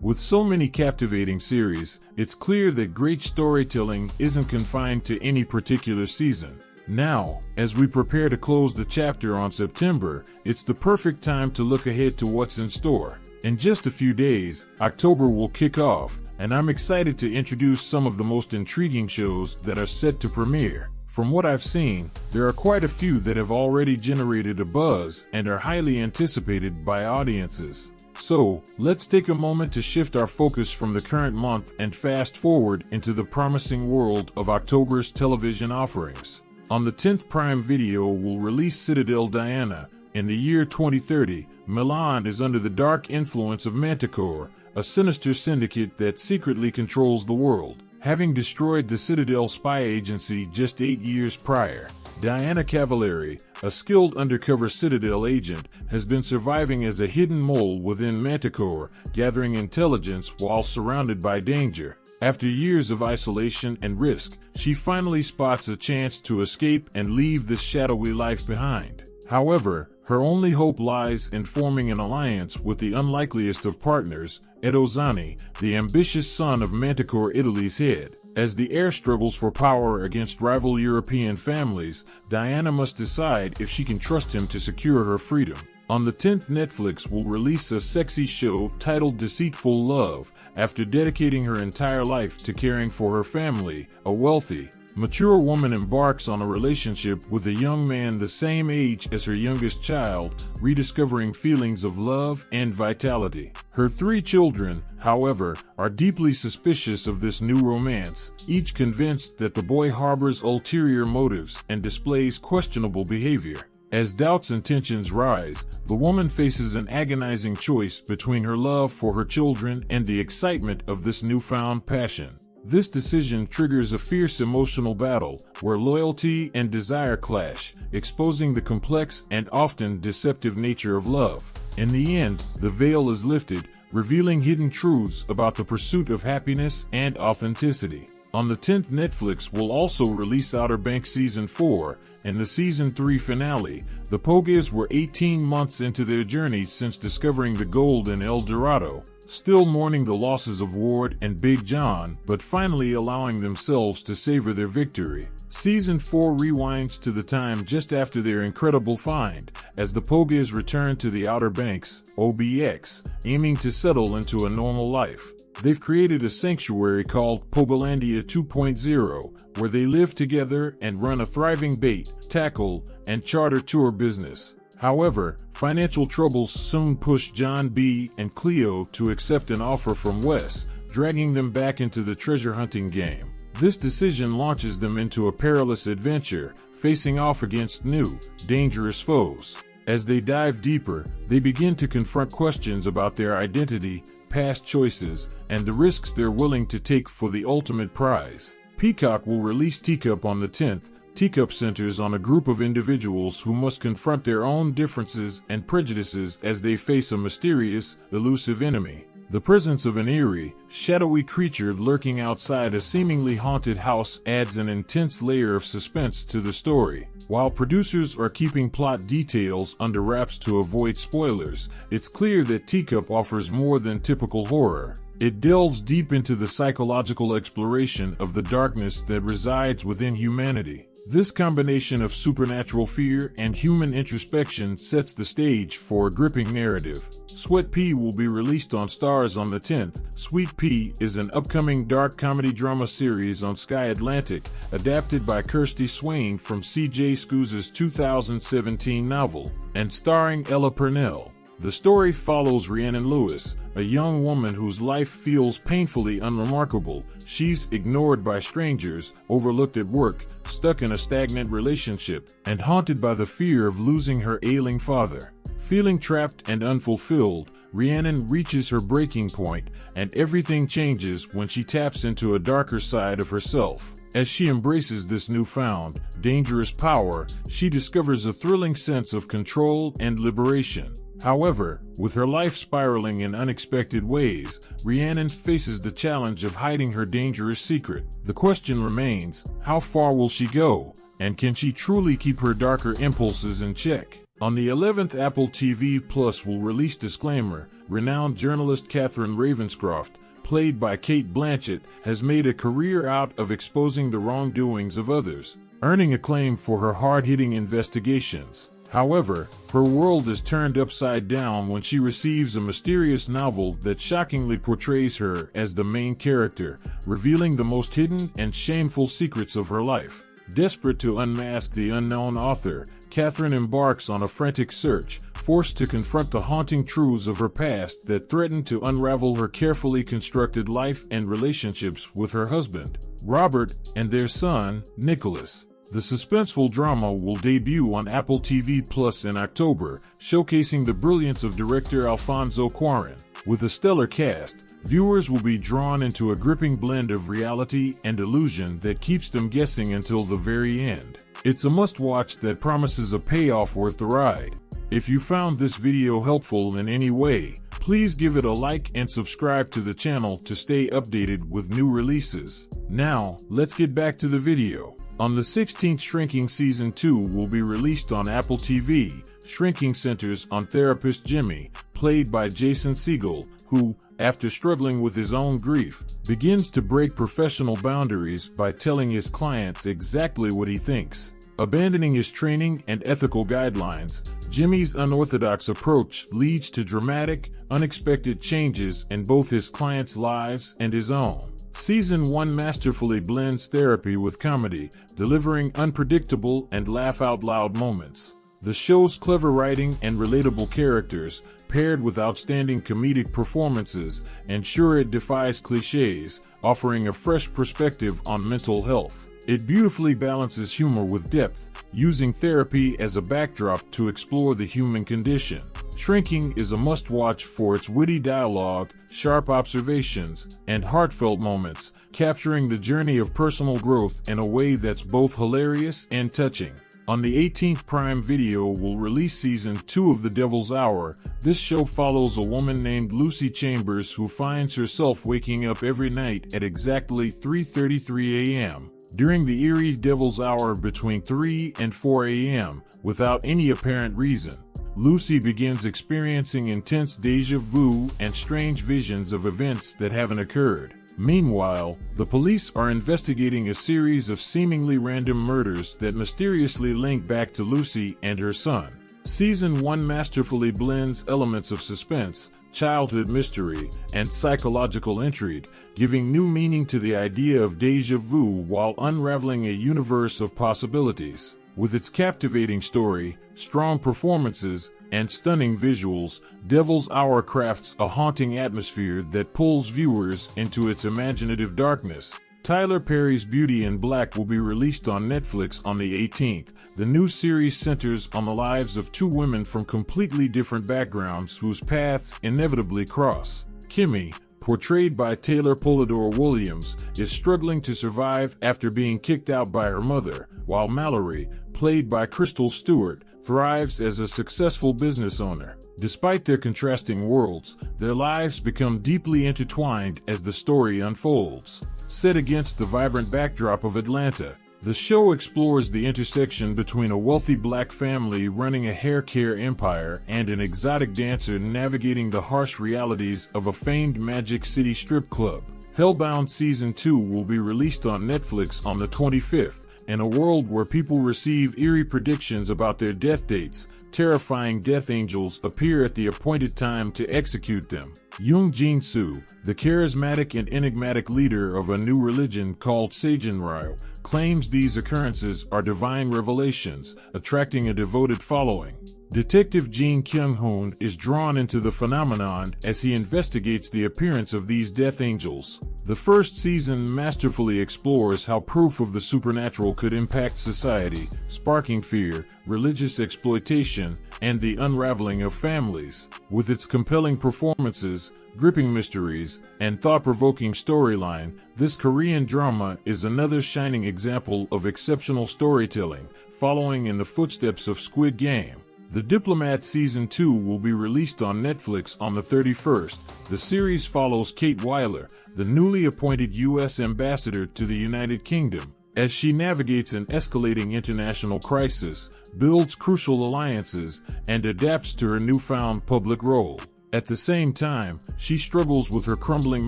With so many captivating series, it's clear that great storytelling isn't confined to any particular season. Now, as we prepare to close the chapter on September, it's the perfect time to look ahead to what's in store. In just a few days, October will kick off, and I'm excited to introduce some of the most intriguing shows that are set to premiere. From what I've seen, there are quite a few that have already generated a buzz and are highly anticipated by audiences. So, let's take a moment to shift our focus from the current month and fast forward into the promising world of October's television offerings. On the 10th Prime Video will release Citadel Diana. In the year 2030, Milan is under the dark influence of Manticore, a sinister syndicate that secretly controls the world. Having destroyed the Citadel spy agency just 8 years prior, Diana Cavalieri, a skilled undercover Citadel agent, has been surviving as a hidden mole within Manticore, gathering intelligence while surrounded by danger. After years of isolation and risk, she finally spots a chance to escape and leave this shadowy life behind. However, her only hope lies in forming an alliance with the unlikeliest of partners, Edo Zani, the ambitious son of Manticore Italy's head. As the heir struggles for power against rival European families, Diana must decide if she can trust him to secure her freedom. On the 10th, Netflix will release a sexy show titled Deceitful Love, after dedicating her entire life to caring for her family. A wealthy, mature woman embarks on a relationship with a young man the same age as her youngest child, rediscovering feelings of love and vitality. Her 3 children, however, are deeply suspicious of this new romance, each convinced that the boy harbors ulterior motives and displays questionable behavior. As doubts and tensions rise, the woman faces an agonizing choice between her love for her children and the excitement of this newfound passion. This decision triggers a fierce emotional battle where loyalty and desire clash, exposing the complex and often deceptive nature of love. In the end, the veil is lifted, revealing hidden truths about the pursuit of happiness and authenticity. On the 10th, Netflix will also release Outerbanks Season 4, and the Season 3 finale. The Pogues were 18 months into their journey since discovering the gold in El Dorado, still mourning the losses of Ward and Big John, but finally allowing themselves to savor their victory. Season 4 rewinds to the time just after their incredible find, as the Pogues return to the Outer Banks, OBX, aiming to settle into a normal life. They've created a sanctuary called Pogolandia 2.0, where they live together and run a thriving bait, tackle, and charter tour business. However, financial troubles soon push John B. and Cleo to accept an offer from Wes, dragging them back into the treasure hunting game. This decision launches them into a perilous adventure, facing off against new, dangerous foes. As they dive deeper, they begin to confront questions about their identity, past choices, and the risks they're willing to take for the ultimate prize. Peacock will release Teacup on the 10th. Teacup centers on a group of individuals who must confront their own differences and prejudices as they face a mysterious, elusive enemy. The presence of an eerie, shadowy creature lurking outside a seemingly haunted house adds an intense layer of suspense to the story. While producers are keeping plot details under wraps to avoid spoilers, it's clear that Teacup offers more than typical horror. It delves deep into the psychological exploration of the darkness that resides within humanity. This combination of supernatural fear and human introspection sets the stage for a gripping narrative. Sweetpea will be released on Starz on the 10th. Sweetpea is an upcoming dark comedy drama series on Sky Atlantic, adapted by Kirsty Swain from C.J. Scous's 2017 novel, and starring Ella Purnell. The story follows Rhiannon Lewis, a young woman whose life feels painfully unremarkable. She's ignored by strangers, overlooked at work, stuck in a stagnant relationship, and haunted by the fear of losing her ailing father. Feeling trapped and unfulfilled, Rhiannon reaches her breaking point, and everything changes when she taps into a darker side of herself. As she embraces this newfound, dangerous power, she discovers a thrilling sense of control and liberation. However, with her life spiraling in unexpected ways, Rhiannon faces the challenge of hiding her dangerous secret. The question remains, how far will she go, and can she truly keep her darker impulses in check? On the 11th, Apple TV Plus will release Disclaimer. Renowned journalist Catherine Ravenscroft, played by Cate Blanchett, has made a career out of exposing the wrongdoings of others, earning acclaim for her hard-hitting investigations. However, her world is turned upside down when she receives a mysterious novel that shockingly portrays her as the main character, revealing the most hidden and shameful secrets of her life. Desperate to unmask the unknown author, Catherine embarks on a frantic search, forced to confront the haunting truths of her past that threaten to unravel her carefully constructed life and relationships with her husband, Robert, and their son, Nicholas. The suspenseful drama will debut on Apple TV Plus in October, showcasing the brilliance of director Alfonso Cuarón. With a stellar cast, viewers will be drawn into a gripping blend of reality and illusion that keeps them guessing until the very end. It's a must-watch that promises a payoff worth the ride. If you found this video helpful in any way, please give it a like and subscribe to the channel to stay updated with new releases. Now, let's get back to the video. On the 16th, Shrinking Season 2 will be released on Apple TV. Shrinking centers on therapist Jimmy, played by Jason Segel, who, after struggling with his own grief, begins to break professional boundaries by telling his clients exactly what he thinks. Abandoning his training and ethical guidelines, Jimmy's unorthodox approach leads to dramatic, unexpected changes in both his clients' lives and his own. Season 1 masterfully blends therapy with comedy, delivering unpredictable and laugh-out-loud moments. The show's clever writing and relatable characters, paired with outstanding comedic performances, ensure it defies cliches, offering a fresh perspective on mental health. It beautifully balances humor with depth, using therapy as a backdrop to explore the human condition. Shrinking is a must-watch for its witty dialogue, sharp observations, and heartfelt moments, capturing the journey of personal growth in a way that's both hilarious and touching. On the 18th, Prime Video will release Season 2 of The Devil's Hour. This show follows a woman named Lucy Chambers who finds herself waking up every night at exactly 3:33 a.m. during the eerie Devil's Hour between 3 and 4 a.m. without any apparent reason. Lucy begins experiencing intense déjà vu and strange visions of events that haven't occurred. Meanwhile, the police are investigating a series of seemingly random murders that mysteriously link back to Lucy and her son. Season 1 masterfully blends elements of suspense, childhood mystery, and psychological intrigue, giving new meaning to the idea of déjà vu while unraveling a universe of possibilities. With its captivating story, strong performances, and stunning visuals, Devil's Hour crafts a haunting atmosphere that pulls viewers into its imaginative darkness. Tyler Perry's Beauty in Black will be released on Netflix on the 18th. The new series centers on the lives of two women from completely different backgrounds whose paths inevitably cross. Kimmy, portrayed by Taylor Polidor Williams, is struggling to survive after being kicked out by her mother, while Mallory, played by Crystal Stewart, thrives as a successful business owner. Despite their contrasting worlds, their lives become deeply intertwined as the story unfolds. Set against the vibrant backdrop of Atlanta, the show explores the intersection between a wealthy black family running a hair care empire and an exotic dancer navigating the harsh realities of a famed Magic City strip club. Hellbound Season 2 will be released on Netflix on the 25th. In a world where people receive eerie predictions about their death dates, terrifying death angels appear at the appointed time to execute them. Yoon Jin-soo, the charismatic and enigmatic leader of a new religion called Sagenryo, claims these occurrences are divine revelations, attracting a devoted following. Detective Jin Kyung-hoon is drawn into the phenomenon as he investigates the appearance of these death angels. The first season masterfully explores how proof of the supernatural could impact society, sparking fear, religious exploitation, and the unraveling of families. With its compelling performances, gripping mysteries, and thought-provoking storyline, this Korean drama is another shining example of exceptional storytelling, following in the footsteps of Squid Game. The Diplomat Season 2 will be released on Netflix on the 31st. The series follows Kate Weiler, the newly appointed U.S. ambassador to the United Kingdom. As she navigates an escalating international crisis, builds crucial alliances, and adapts to her newfound public role. At the same time, she struggles with her crumbling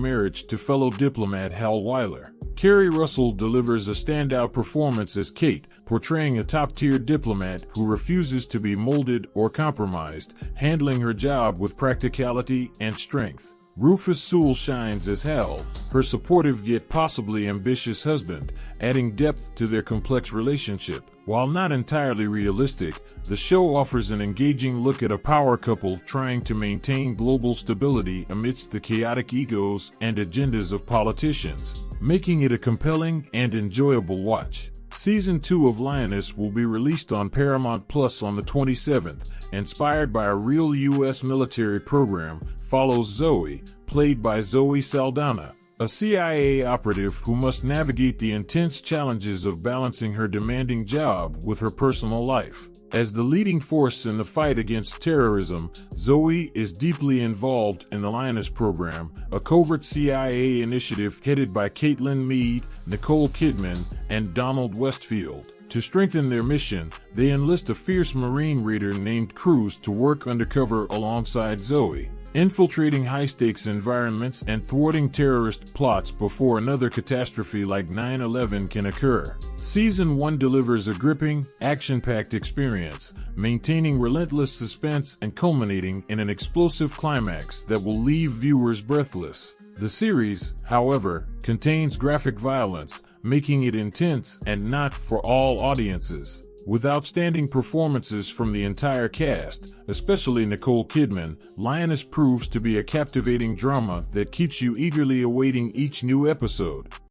marriage to fellow diplomat Hal Weiler. Kerry Russell delivers a standout performance as Kate, portraying a top-tier diplomat who refuses to be molded or compromised, handling her job with practicality and strength. Rufus Sewell shines as Hal, her supportive yet possibly ambitious husband, adding depth to their complex relationship. While not entirely realistic, the show offers an engaging look at a power couple trying to maintain global stability amidst the chaotic egos and agendas of politicians, making it a compelling and enjoyable watch. Season 2 of Lioness will be released on Paramount Plus on the 27th, inspired by a real U.S. military program, follows Zoe, played by Zoe Saldana, a CIA operative who must navigate the intense challenges of balancing her demanding job with her personal life. As the leading force in the fight against terrorism, Zoe is deeply involved in the Lioness program, a covert CIA initiative headed by Caitlin Meade, Nicole Kidman, and Donald Westfield. To strengthen their mission, they enlist a fierce Marine raider named Cruz to work undercover alongside Zoe, infiltrating high-stakes environments and thwarting terrorist plots before another catastrophe like 9/11 can occur. Season 1 delivers a gripping, action-packed experience, maintaining relentless suspense and culminating in an explosive climax that will leave viewers breathless. The series, however, contains graphic violence, making it intense and not for all audiences. With outstanding performances from the entire cast, especially Nicole Kidman, Lioness proves to be a captivating drama that keeps you eagerly awaiting each new episode.